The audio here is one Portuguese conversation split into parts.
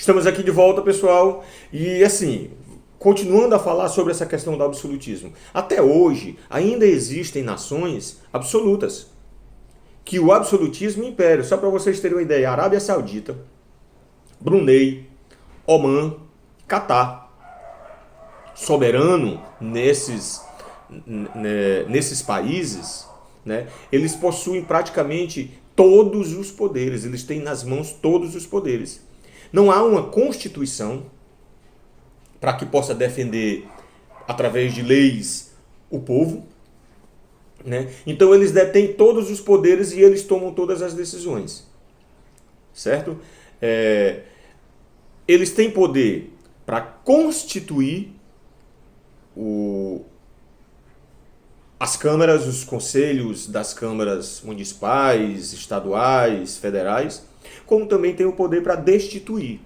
Estamos aqui de volta, pessoal, e assim, continuando a falar sobre essa questão do absolutismo. Até hoje, ainda existem nações absolutas, que o absolutismo impera. Só para vocês terem uma ideia, Arábia Saudita, Brunei, Omã, Catar, soberano nesses países, né, eles possuem praticamente todos os poderes, eles têm nas mãos todos os poderes. Não há uma constituição para que possa defender, através de leis, o povo, né? Então eles detêm todos os poderes e eles tomam todas as decisões, certo? Eles têm poder para constituir as câmaras, os conselhos das câmaras municipais, estaduais, federais, como também tem o poder para destituir,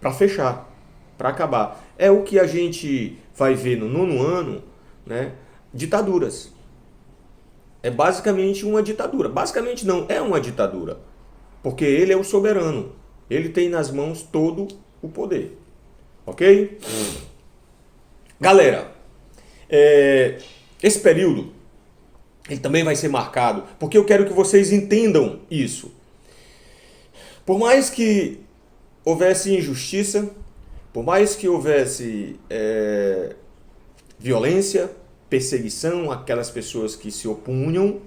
para fechar, para acabar. É o que a gente vai ver no nono ano, né? Ditaduras. É basicamente uma ditadura. Basicamente não, é uma ditadura. Porque ele é o soberano. Ele tem nas mãos todo o poder. Ok? Galera, esse período ele também vai ser marcado, porque eu quero que vocês entendam isso. Por mais que houvesse injustiça, por mais que houvesse violência, perseguição àquelas pessoas que se opunham,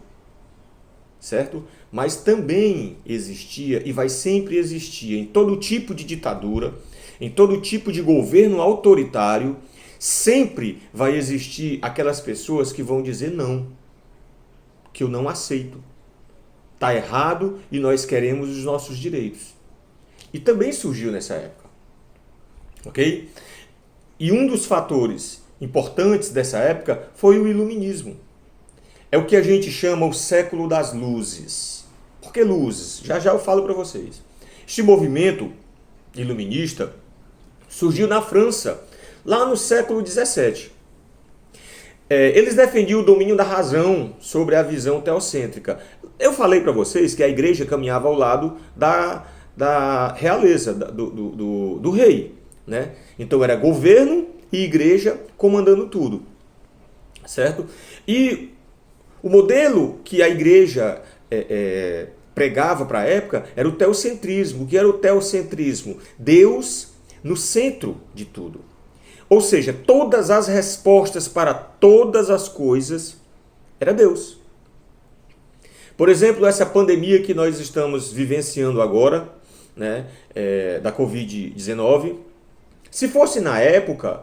certo? Mas também existia e vai sempre existir em todo tipo de ditadura, em todo tipo de governo autoritário, sempre vai existir aquelas pessoas que vão dizer não, que eu não aceito. Está errado e nós queremos os nossos direitos. E também surgiu nessa época. Ok? E um dos fatores importantes dessa época foi o iluminismo. É o que a gente chama o século das luzes. Por que luzes? Já já eu falo para vocês. Este movimento iluminista surgiu na França, lá no século XVII. Eles defendiam o domínio da razão sobre a visão teocêntrica. Eu falei para vocês que a igreja caminhava ao lado da realeza, do rei, né? Então era governo e igreja comandando tudo, certo? E o modelo que a igreja pregava para a época era o teocentrismo. O que era o teocentrismo? Deus no centro de tudo. Ou seja, todas as respostas para todas as coisas era Deus. Por exemplo, essa pandemia que nós estamos vivenciando agora, né, da Covid-19, se fosse na época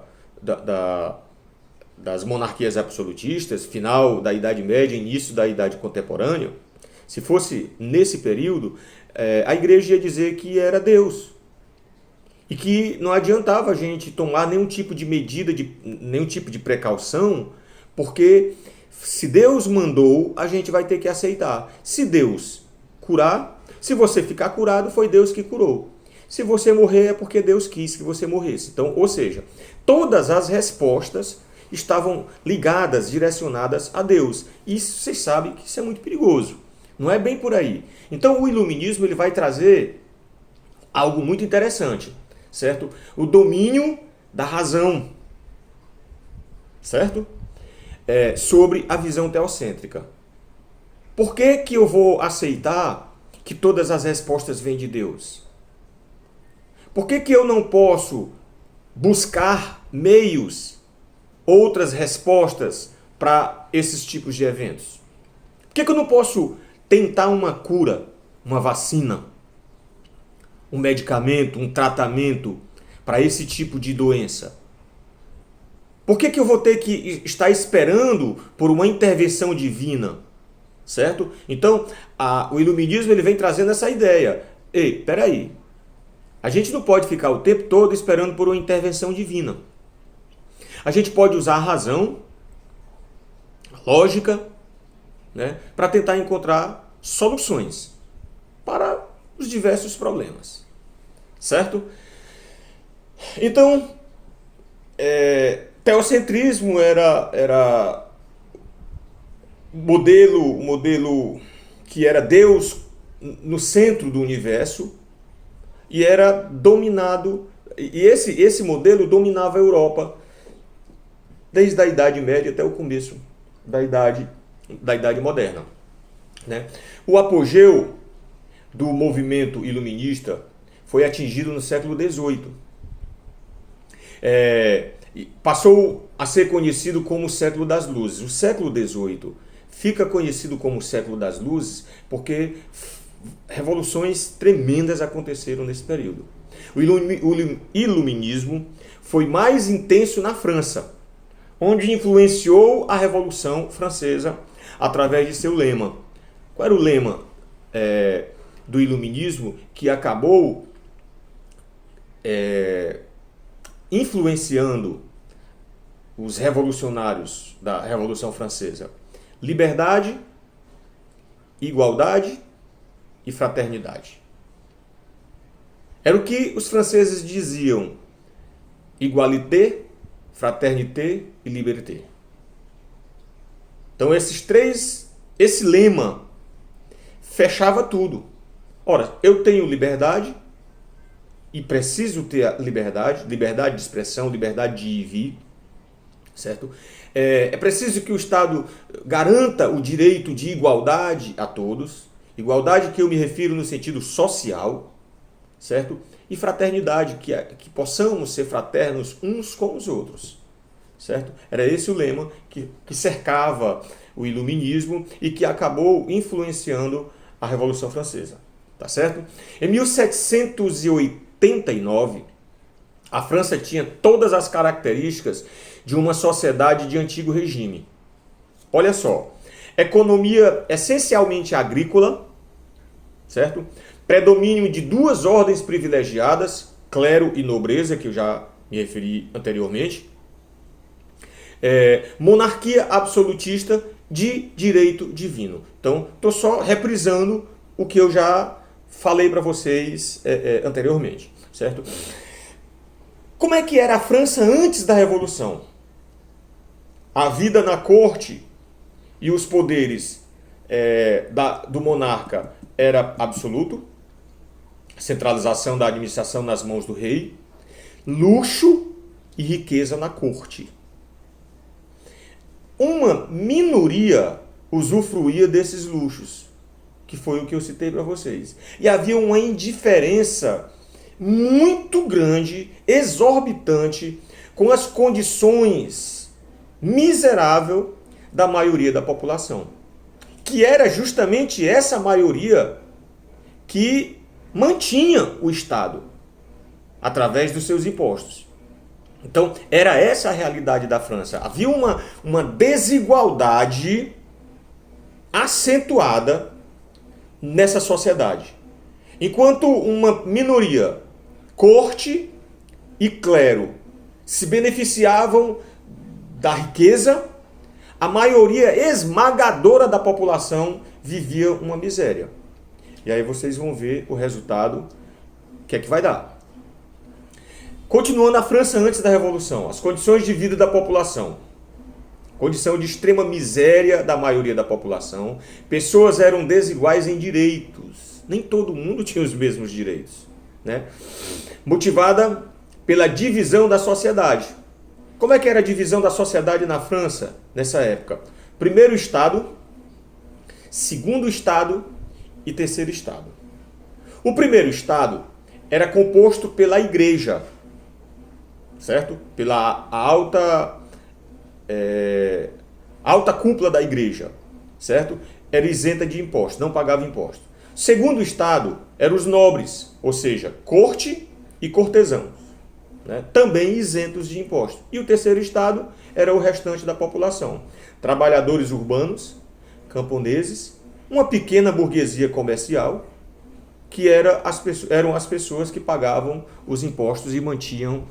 das monarquias absolutistas, final da Idade Média, início da Idade Contemporânea, se fosse nesse período, a igreja ia dizer que era Deus. E que não adiantava a gente tomar nenhum tipo de medida, nenhum tipo de precaução, porque se Deus mandou, a gente vai ter que aceitar. Se Deus curar, se você ficar curado, foi Deus que curou. Se você morrer, é porque Deus quis que você morresse. Então, ou seja, todas as respostas estavam ligadas, direcionadas a Deus. E vocês sabem que isso é muito perigoso. Não é bem por aí. Então, o iluminismo ele vai trazer algo muito interessante. Certo? O domínio da razão, certo? Sobre a visão teocêntrica. Por que que eu vou aceitar que todas as respostas vêm de Deus? Por que que eu não posso buscar meios, outras respostas para esses tipos de eventos? Por que que eu não posso tentar uma cura, uma vacina, um medicamento, um tratamento para esse tipo de doença? Por que que eu vou ter que estar esperando por uma intervenção divina? Certo? Então, o iluminismo ele vem trazendo essa ideia. Ei, peraí. A gente não pode ficar o tempo todo esperando por uma intervenção divina. A gente pode usar a razão, a lógica, né, para tentar encontrar soluções para os diversos problemas, certo? Então, teocentrismo era o modelo que era Deus no centro do universo, e era dominado, e esse modelo dominava a Europa desde a Idade Média até o começo da Idade Moderna, né? O apogeu do movimento iluminista foi atingido no século XVIII. Passou a ser conhecido como o século das luzes. O século XVIII fica conhecido como o século das luzes porque revoluções tremendas aconteceram nesse período. O iluminismo foi mais intenso na França, onde influenciou a Revolução Francesa através de seu lema. Qual era o lema do iluminismo que acabou influenciando os revolucionários da Revolução Francesa? Liberdade, igualdade e fraternidade. Era o que os franceses diziam: igualité, fraternité e liberté. Então esse lema fechava tudo. Ora, eu tenho liberdade e preciso ter a liberdade de expressão, liberdade de ir e vir, certo? É preciso que o Estado garanta o direito de igualdade a todos, igualdade que eu me refiro no sentido social, certo? E fraternidade, que possamos ser fraternos uns com os outros, certo? Era esse o lema que cercava o iluminismo e que acabou influenciando a Revolução Francesa, tá certo? Em 1789, a França tinha todas as características de uma sociedade de antigo regime. Olha só, economia essencialmente agrícola, certo? Predomínio de duas ordens privilegiadas, clero e nobreza, que eu já me referi anteriormente. Monarquia absolutista de direito divino. Então, estou só reprisando o que eu já falei para vocês anteriormente, certo? Como é que era a França antes da Revolução? A vida na corte e os poderes do monarca era absoluto, centralização da administração nas mãos do rei, luxo e riqueza na corte. Uma minoria usufruía desses luxos, que foi o que eu citei para vocês. E havia uma indiferença muito grande, exorbitante, com as condições miseráveis da maioria da população. Que era justamente essa maioria que mantinha o Estado através dos seus impostos. Então, era essa a realidade da França. Havia uma desigualdade acentuada nessa sociedade. Enquanto uma minoria, corte e clero, se beneficiavam da riqueza, a maioria esmagadora da população vivia uma miséria. E aí vocês vão ver o resultado, que é que vai dar. Continuando a França antes da Revolução, as condições de vida da população. Condição de extrema miséria da maioria da população. Pessoas eram desiguais em direitos. Nem todo mundo tinha os mesmos direitos, né? Motivada pela divisão da sociedade. Como é que era a divisão da sociedade na França nessa época? Primeiro estado, segundo estado e terceiro estado. O primeiro estado era composto pela igreja, certo? Pela alta cúpula da igreja, certo? Era isenta de impostos, não pagava impostos. Segundo estado eram os nobres, ou seja, corte e cortesãos, né? Também isentos de impostos. E o terceiro estado era o restante da população. Trabalhadores urbanos, camponeses, uma pequena burguesia comercial, que eram as pessoas que pagavam os impostos e mantinham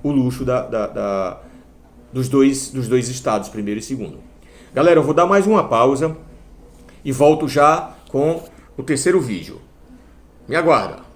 o luxo dos dois estados, primeiro e segundo. Galera, eu vou dar mais uma pausa e volto já com o terceiro vídeo. Me aguarda!